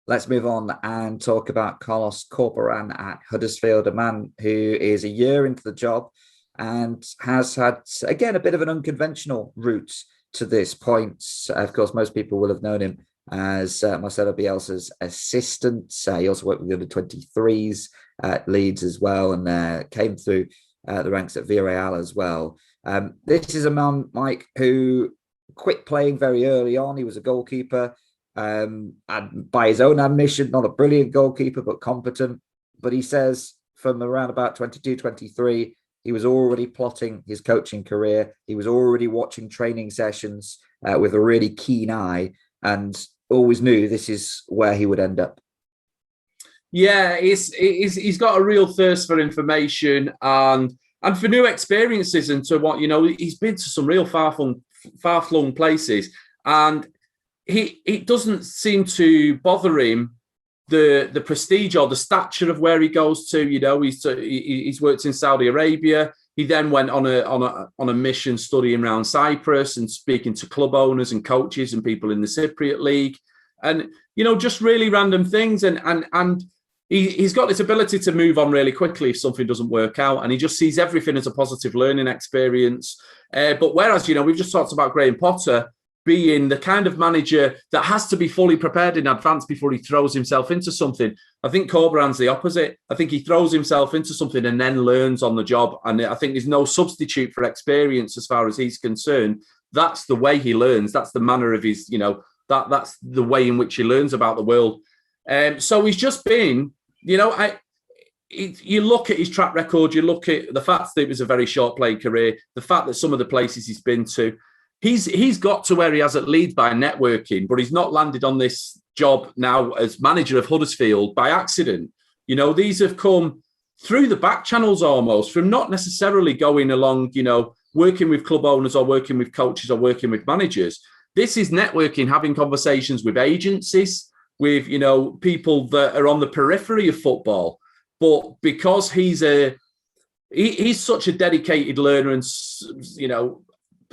Let's move on and talk about Carlos Corberan at Huddersfield, a man who is a year into the job and has had, again, a bit of an unconventional route to this point. Of course, most people will have known him as Marcelo Bielsa's assistant. He also worked with the under-23s at Leeds as well, and came through the ranks at Villarreal as well. This is a man, Mike, who quit playing very early on. He was a goalkeeper. And by his own admission, not a brilliant goalkeeper, but competent. But he says from around about 22, 23, he was already plotting his coaching career. He was already watching training sessions with a really keen eye and always knew this is where he would end up. Yeah, he's got a real thirst for information and for new experiences and to what, he's been to some real far-flung places. And it doesn't seem to bother him the prestige or the stature of where he goes to. He's worked in Saudi Arabia. He then went on a mission studying around Cyprus and speaking to club owners and coaches and people in the Cypriot League, and just really random things. And he's got this ability to move on really quickly if something doesn't work out, and he just sees everything as a positive learning experience. But whereas we've just talked about Graham Potter being the kind of manager that has to be fully prepared in advance before he throws himself into something, I think Corberan's the opposite. I think he throws himself into something and then learns on the job. And I think there's no substitute for experience as far as he's concerned. That's the way he learns. That's the manner of his, that's the way in which he learns about the world. So he's just been, you look at his track record, you look at the fact that it was a very short playing career, the fact that some of the places he's been to, he's got to where he has at Leeds by networking, but he's not landed on this job now as manager of Huddersfield by accident. These have come through the back channels almost, from not necessarily going along, working with club owners or working with coaches or working with managers. This is networking, having conversations with agencies, with, people that are on the periphery of football. But because he's such a dedicated learner and,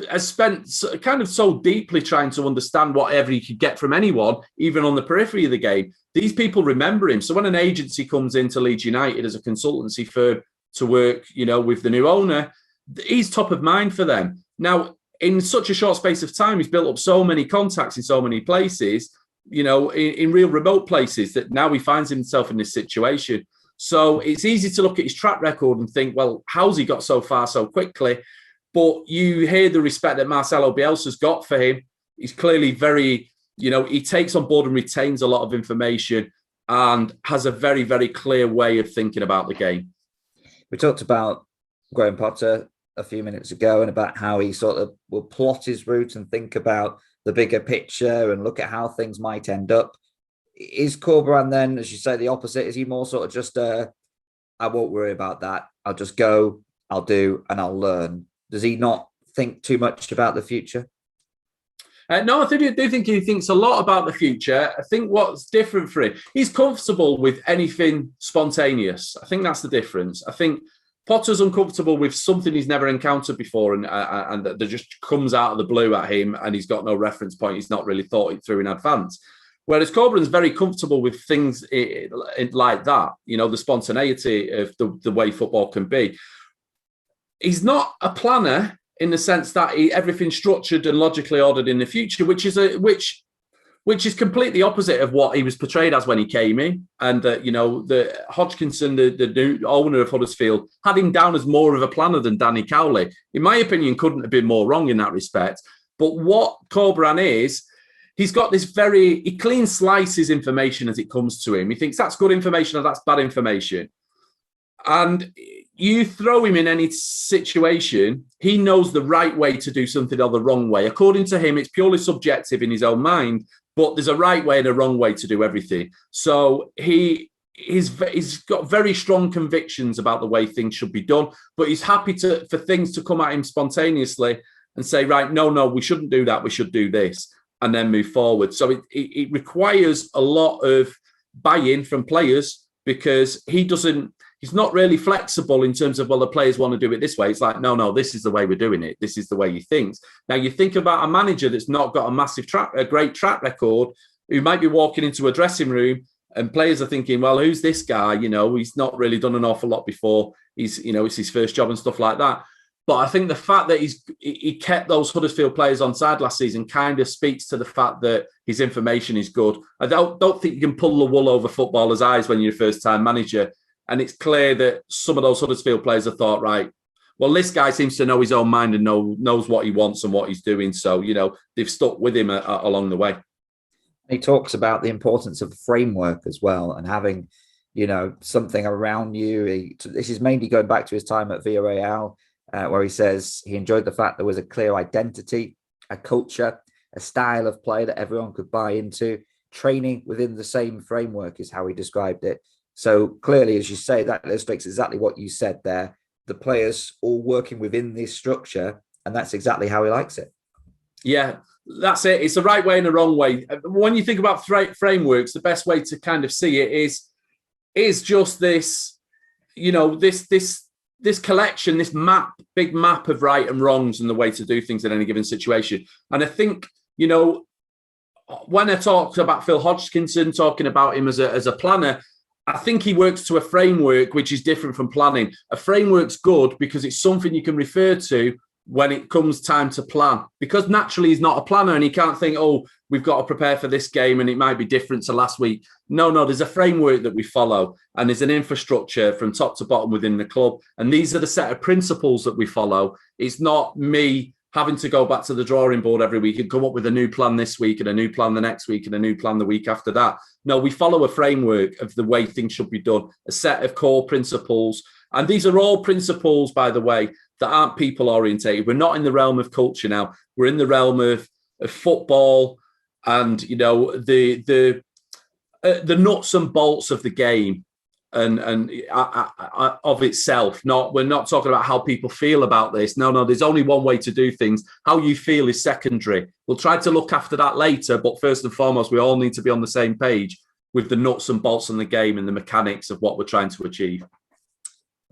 has spent kind of so deeply trying to understand whatever he could get from anyone, even on the periphery of the game, these people remember him. So when an agency comes into Leeds United as a consultancy firm to work, with the new owner, he's top of mind for them. Now, in such a short space of time, he's built up so many contacts in so many places, in real remote places, that now he finds himself in this situation. So it's easy to look at his track record and think, well, how's he got so far so quickly? But you hear the respect that Marcelo Bielsa's got for him. He's clearly very, he takes on board and retains a lot of information and has a very, very clear way of thinking about the game. We talked about Graham Potter a few minutes ago and about how he sort of will plot his route and think about the bigger picture and look at how things might end up. Is Corberan then, as you say, the opposite? Is he more sort of just, I won't worry about that. I'll just go, I'll do, and I'll learn? Does he not think too much about the future? No, I do think he thinks a lot about the future. I think what's different for him, he's comfortable with anything spontaneous. I think that's the difference. I think Potter's uncomfortable with something he's never encountered before and that just comes out of the blue at him and he's got no reference point. He's not really thought it through in advance. Whereas Corberan's very comfortable with things like that, the spontaneity of the way football can be. He's not a planner in the sense that everything's structured and logically ordered in the future, which is completely opposite of what he was portrayed as when he came in. And the Hodgkinson, the new owner of Huddersfield, had him down as more of a planner than Danny Cowley. In my opinion, couldn't have been more wrong in that respect. But what Corberan is, he's got this he clean slices information as it comes to him. He thinks that's good information or that's bad information. And you throw him in any situation, he knows the right way to do something or the wrong way. According to him, it's purely subjective in his own mind, but there's a right way and a wrong way to do everything. So he's got very strong convictions about the way things should be done, but he's happy for things to come at him spontaneously and say, right, no, we shouldn't do that. We should do this, and then move forward. So it requires a lot of buy-in from players because he's not really flexible in terms of, well, the players want to do it this way. It's like, no, this is the way we're doing it. This is the way he thinks. Now, you think about a manager that's not got a great track record, who might be walking into a dressing room and players are thinking, well, who's this guy? He's not really done an awful lot before. It's his first job and stuff like that. But I think the fact that he kept those Huddersfield players on side last season kind of speaks to the fact that his information is good. I don't think you can pull the wool over footballers' eyes when you're a first-time manager. And it's clear that some of those Huddersfield players have thought, right, well, this guy seems to know his own mind and knows what he wants and what he's doing. So, they've stuck with him along the way. He talks about the importance of the framework as well, and having, something around you. This is mainly going back to his time at Villarreal, where he says he enjoyed the fact there was a clear identity, a culture, a style of play that everyone could buy into. Training within the same framework is how he described it. So clearly, as you say, that illustrates exactly what you said there. The players all working within this structure, and that's exactly how he likes it. Yeah, that's it. It's the right way and the wrong way. When you think about frameworks, the best way to kind of see it is just this, this collection, this big map of right and wrongs and the way to do things in any given situation. And I think, when I talked about Phil Hodgkinson, talking about him as a planner, I think he works to a framework which is different from planning. A framework's good because it's something you can refer to when it comes time to plan. Because naturally he's not a planner and he can't think, oh, we've got to prepare for this game and it might be different to last week. No, there's a framework that we follow and there's an infrastructure from top to bottom within the club. And these are the set of principles that we follow. It's not me having to go back to the drawing board every week and come up with a new plan this week and a new plan the next week and a new plan the week after that. No, we follow a framework of the way things should be done, a set of core principles. And these are all principles, by the way, that aren't people orientated. We're not in the realm of culture now. We're in the realm of football and, the nuts and bolts of the game and of itself. We're not talking about how people feel about this. No, there's only one way to do things. How you feel is secondary. We'll try to look after that later, but first and foremost, we all need to be on the same page with the nuts and bolts in the game and the mechanics of what we're trying to achieve.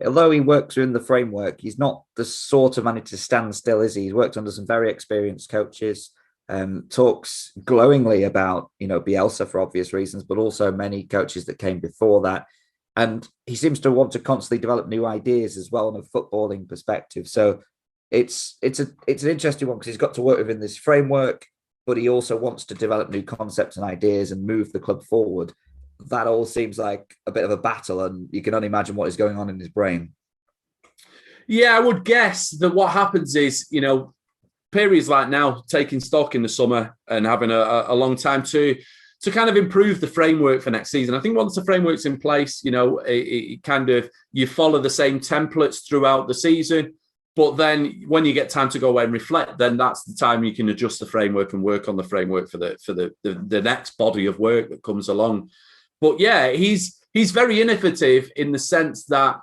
Although he works within the framework, he's not the sort of manager to stand still, is he? He's worked under some very experienced coaches, talks glowingly about, Bielsa for obvious reasons, but also many coaches that came before that. And he seems to want to constantly develop new ideas as well on a footballing perspective. So it's an interesting one because he's got to work within this framework, but he also wants to develop new concepts and ideas and move the club forward. That all seems like a bit of a battle, and you can only imagine what is going on in his brain. Yeah, I would guess that what happens is, periods like now, taking stock in the summer and having a long time to kind of improve the framework for next season. I think once the framework's in place, it kind of, you follow the same templates throughout the season. But then when you get time to go away and reflect, then that's the time you can adjust the framework and work on the framework for the next body of work that comes along. But yeah, he's very innovative in the sense that,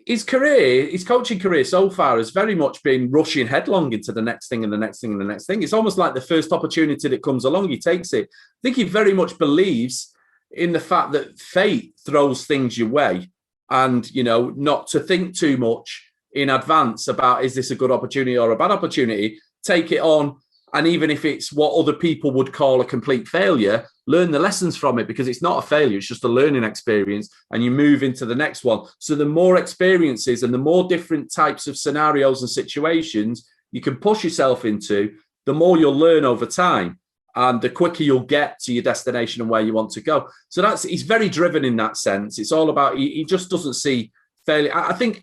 his coaching career so far has very much been rushing headlong into the next thing and the next thing and the next thing. It's almost like the first opportunity that comes along, he takes it. I think he very much believes in the fact that fate throws things your way and, not to think too much in advance about, is this a good opportunity or a bad opportunity? Take it on. And even if it's what other people would call a complete failure, learn the lessons from it, because it's not a failure. It's just a learning experience and you move into the next one. So the more experiences and the more different types of scenarios and situations you can push yourself into, the more you'll learn over time and the quicker you'll get to your destination and where you want to go. So he's very driven in that sense. It's all about, he just doesn't see failure. I think,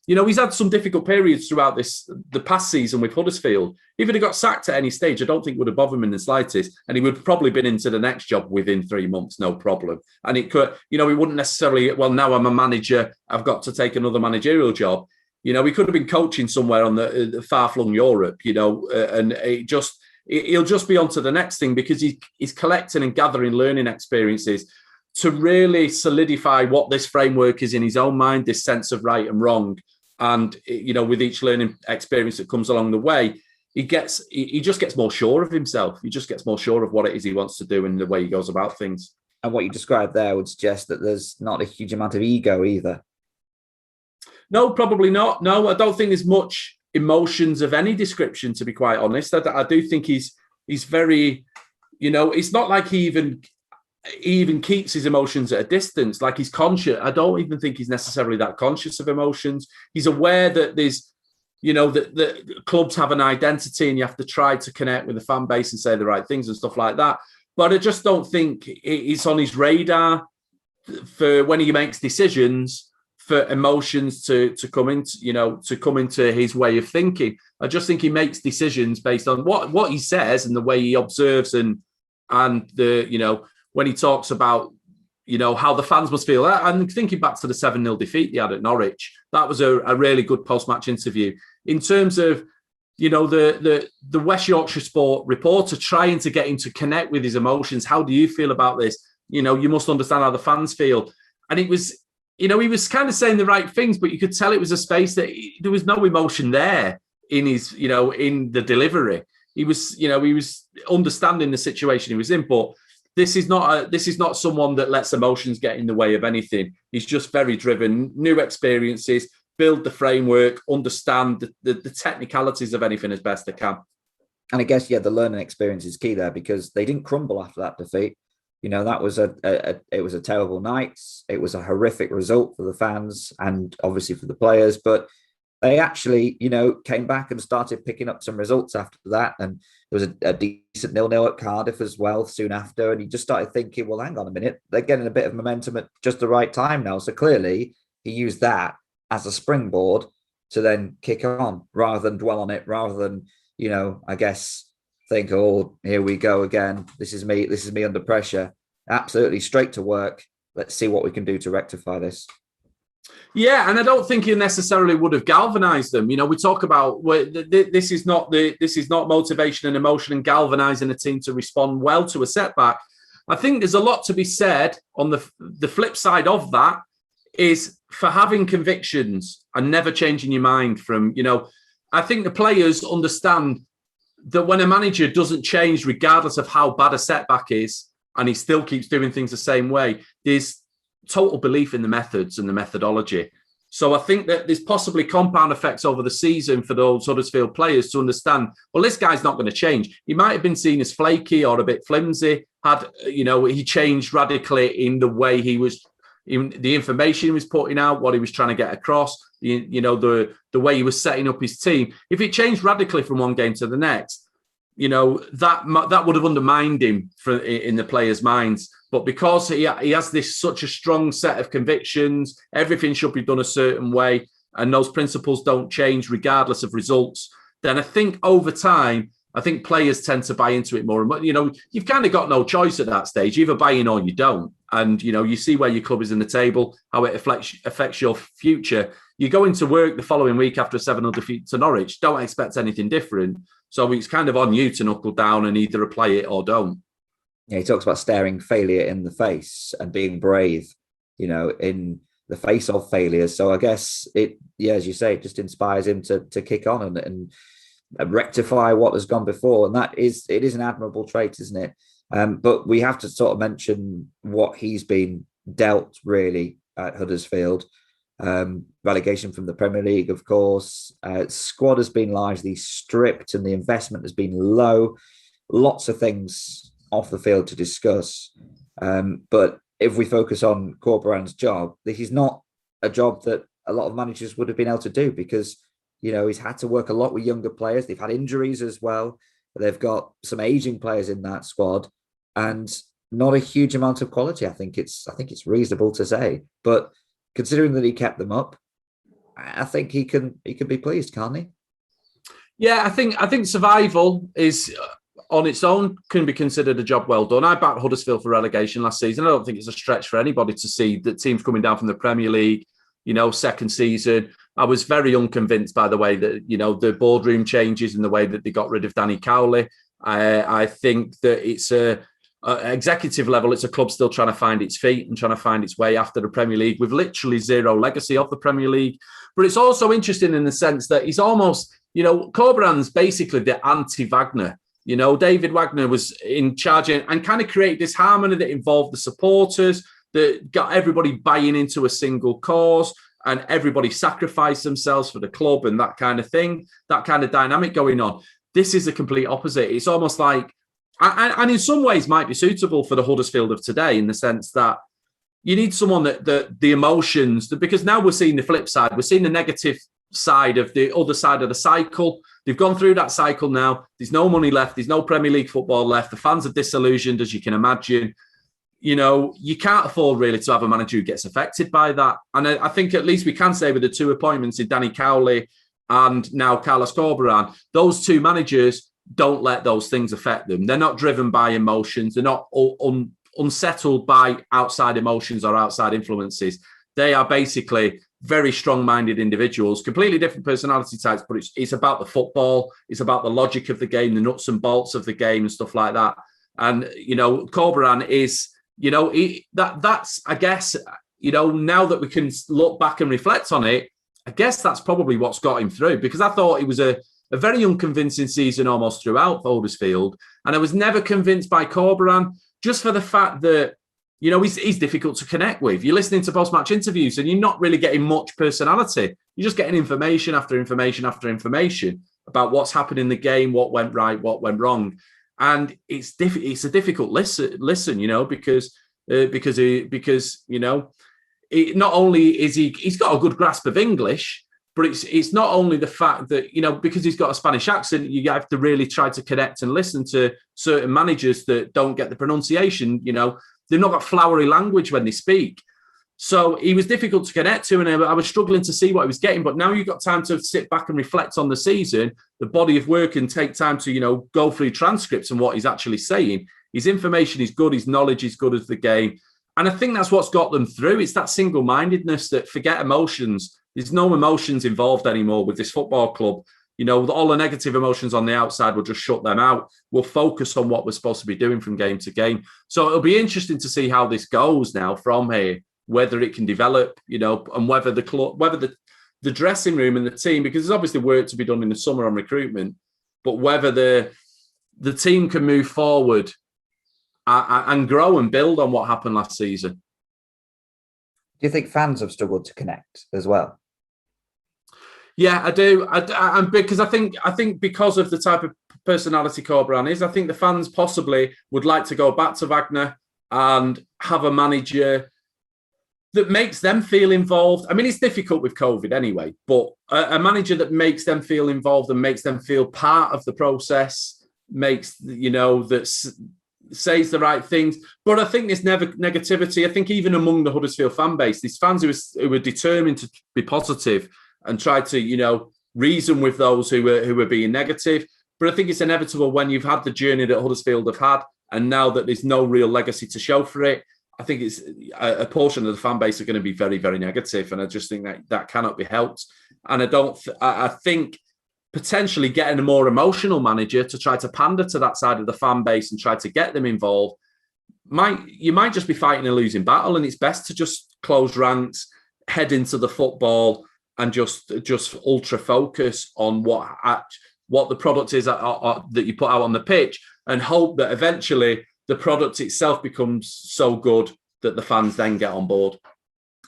he's had some difficult periods throughout the past season with Huddersfield. If he'd have got sacked at any stage, I don't think it would have bothered him in the slightest. And he would have probably been into the next job within 3 months, no problem. And it could, he wouldn't necessarily, well, now I'm a manager, I've got to take another managerial job. He could have been coaching somewhere on the far-flung Europe, and he'll just be on to the next thing because he's collecting and gathering learning experiences to really solidify what this framework is in his own mind, this sense of right and wrong. And, with each learning experience that comes along the way, he just gets more sure of himself. He just gets more sure of what it is he wants to do and the way he goes about things. And what you described there would suggest that there's not a huge amount of ego either. No, probably not. No, I don't think there's much emotions of any description, to be quite honest. I do think he's very, it's not like he even keeps his emotions at a distance. Like, he's conscious. I don't even think he's necessarily that conscious of emotions. He's aware that there's, that clubs have an identity and you have to try to connect with the fan base and say the right things and stuff like that. But I just don't think it's on his radar for when he makes decisions for emotions to come into his way of thinking. I just think he makes decisions based on what he says and the way he observes and the when he talks about how the fans must feel. And thinking back to the 7-0 defeat they had at Norwich, that was a really good post-match interview. In terms of the West Yorkshire Sport reporter trying to get him to connect with his emotions. How do you feel about this? You must understand how the fans feel. And it was, he was kind of saying the right things, but you could tell it was a space that there was no emotion there in his, in the delivery. He was understanding the situation he was in, but this is not someone that lets emotions get in the way of anything. He's just very driven, new experiences, build the framework, understand the technicalities of anything as best they can. And I guess, the learning experience is key there, because they didn't crumble after that defeat. That was it was a terrible night. It was a horrific result for the fans and obviously for the players, but they actually, came back and started picking up some results after that. And there was a decent 0-0 at Cardiff as well soon after. And he just started thinking, well, hang on a minute, they're getting a bit of momentum at just the right time now. So clearly he used that as a springboard to then kick on rather than dwell on it, rather than, I guess, think, oh, here we go again. This is me under pressure. Absolutely straight to work. Let's see what we can do to rectify this. Yeah, and I don't think he necessarily would have galvanized them. We talk about this is not motivation and emotion and galvanizing a team to respond well to a setback. I think there's a lot to be said on the flip side of that is for having convictions and never changing your mind from, I think the players understand that when a manager doesn't change, regardless of how bad a setback is, and he still keeps doing things the same way, there's total belief in the methods and the methodology. So I think that there's possibly compound effects over the season for those Huddersfield players to understand, well, this guy's not going to change. He might have been seen as flaky or a bit flimsy, he changed radically in the way he was, in the information he was putting out, what he was trying to get across, the way he was setting up his team. If it changed radically from one game to the next, that would have undermined him in the players' minds. But because he has such a strong set of convictions, everything should be done a certain way, and those principles don't change regardless of results, then I think over time, players tend to buy into it more and more. You've kind of got no choice at that stage. You either buy in or you don't. And, you see where your club is in the table, how it affects your future. You go into work the following week after a 7-0 defeat to Norwich, don't expect anything different. So it's kind of on you to knuckle down and either apply it or don't. Yeah, he talks about staring failure in the face and being brave, in the face of failure. So I guess as you say, it just inspires him to kick on and rectify what has gone before. And it is an admirable trait, isn't it? But we have to sort of mention what he's been dealt really at Huddersfield. Relegation from the Premier League, of course. Squad has been largely stripped and the investment has been low. Lots of things off the field to discuss. But if we focus on Corberan's job, this is not a job that a lot of managers would have been able to do, because, he's had to work a lot with younger players. They've had injuries as well. They've got some aging players in that squad and not a huge amount of quality. I think it's reasonable to say, but considering that he kept them up, I think he can be pleased, can't he? Yeah, I think survival is on its own can be considered a job well done. I backed Huddersfield for relegation last season. I don't think it's a stretch for anybody to see that teams coming down from the Premier League, second season. I was very unconvinced by the way that, the boardroom changes and the way that they got rid of Danny Cowley. I think that it's executive level, it's a club still trying to find its feet and trying to find its way after the Premier League with literally zero legacy of the Premier League. But it's also interesting in the sense that he's almost, Corberan's basically the anti-Wagner. David Wagner was in charge and kind of created this harmony that involved the supporters, that got everybody buying into a single cause and everybody sacrificed themselves for the club and that kind of thing, that kind of dynamic going on. This is the complete opposite. It's almost like, and in some ways might be suitable for the Huddersfield of today, in the sense that you need someone that the emotions, because now we're seeing the flip side. We're seeing the negative side of the other side of the cycle. They've gone through that cycle now. There's no money left. There's no Premier League football left. The fans are disillusioned, as you can imagine. You know, you can't afford really to have a manager who gets affected by that. And I think at least we can say with the two appointments in Danny Cowley and now Carlos Corberan, those two managers don't let those things affect them. They're not driven by emotions. They're not unsettled by outside emotions or outside influences. They are basically very strong-minded individuals, completely different personality types, but it's about the football. It's about the logic of the game, the nuts and bolts of the game and stuff like that. And, you know, Corberan is, you know, that's, I guess, you know, now that we can look back and reflect on it, I guess that's probably what's got him through, because I thought it was a very unconvincing season almost throughout for Huddersfield. And I was never convinced by Corberan, just for the fact that, you know, he's difficult to connect with. You're listening to post-match interviews and you're not really getting much personality. You're just getting information after information after information about what's happened in the game, what went right, what went wrong. And it's a difficult listen, you know, because you know, not only is he's got a good grasp of English, but it's not only the fact that, you know, because he's got a Spanish accent, you have to really try to connect and listen to certain managers that don't get the pronunciation. You know, they've not got flowery language when they speak. So he was difficult to connect to, and I was struggling to see what he was getting. But now you've got time to sit back and reflect on the season, the body of work, and take time to, you know, go through transcripts and what he's actually saying. His information is good. His knowledge is good as the game. And I think that's what's got them through. It's that single-mindedness that forget emotions. There's no emotions involved anymore with this football club. You know, all the negative emotions on the outside will just shut them out. We'll focus on what we're supposed to be doing from game to game. So it'll be interesting to see how this goes now from here, whether it can develop, you know, and whether the club, whether the dressing room and the team, because there's obviously work to be done in the summer on recruitment, but whether the team can move forward and grow and build on what happened last season. Do you think fans have struggled to connect as well? Yeah, I do. And because I think because of the type of personality Corberan is, I think the fans possibly would like to go back to Wagner and have a manager that makes them feel involved. I mean, it's difficult with COVID anyway, but a manager that makes them feel involved and makes them feel part of the process, makes, you know, that says the right things. But I think this negativity, I think even among the Huddersfield fan base, these fans who were determined to be positive and try to, you know, reason with those who were being negative. But I think it's inevitable when you've had the journey that Huddersfield have had, and now that there's no real legacy to show for it, I think it's a portion of the fan base are going to be very, very negative. And I just think that cannot be helped. And I think potentially getting a more emotional manager to try to pander to that side of the fan base and try to get them involved, you might just be fighting a losing battle. And it's best to just close ranks, head into the football, and just ultra focus on what the product is that you put out on the pitch, and hope that eventually the product itself becomes so good that the fans then get on board.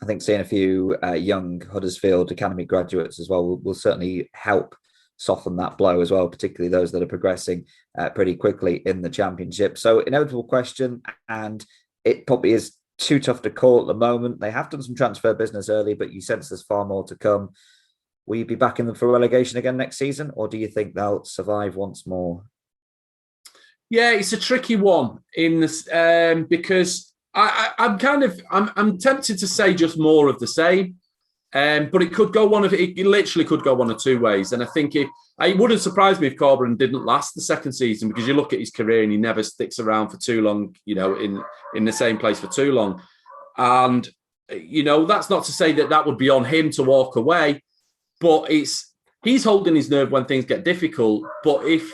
I think seeing a few young Huddersfield Academy graduates as well will certainly help soften that blow as well, particularly those that are progressing pretty quickly in the Championship. So inevitable question, and it probably is too tough to call at the moment. They have done some transfer business early, but you sense there's far more to come. Will you be backing them for relegation again next season, or do you think they'll survive once more? Yeah, it's a tricky one in this because I'm tempted to say just more of the same, but it could go it literally could go one of two ways. And I think it wouldn't surprise me if Corberan didn't last the second season, because you look at his career and he never sticks around for too long, you know, in the same place for too long. And, you know, that's not to say that would be on him to walk away, but he's holding his nerve when things get difficult. But if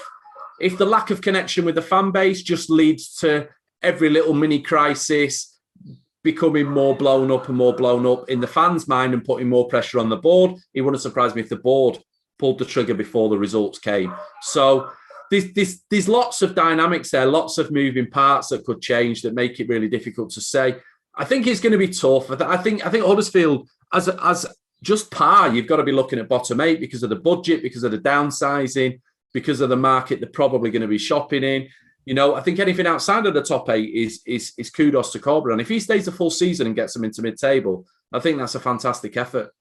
the lack of connection with the fan base just leads to every little mini crisis becoming more blown up in the fans' mind and putting more pressure on the board, it wouldn't surprise me if the board pulled the trigger before the results came. So there's lots of dynamics there, lots of moving parts that could change that make it really difficult to say. I think it's going to be tough. I think Huddersfield, as just par, you've got to be looking at bottom 8 because of the budget, because of the downsizing, because of the market they're probably going to be shopping in. You know, I think anything outside of the top 8 is kudos to Corberan. If he stays the full season and gets them into mid-table, I think that's a fantastic effort.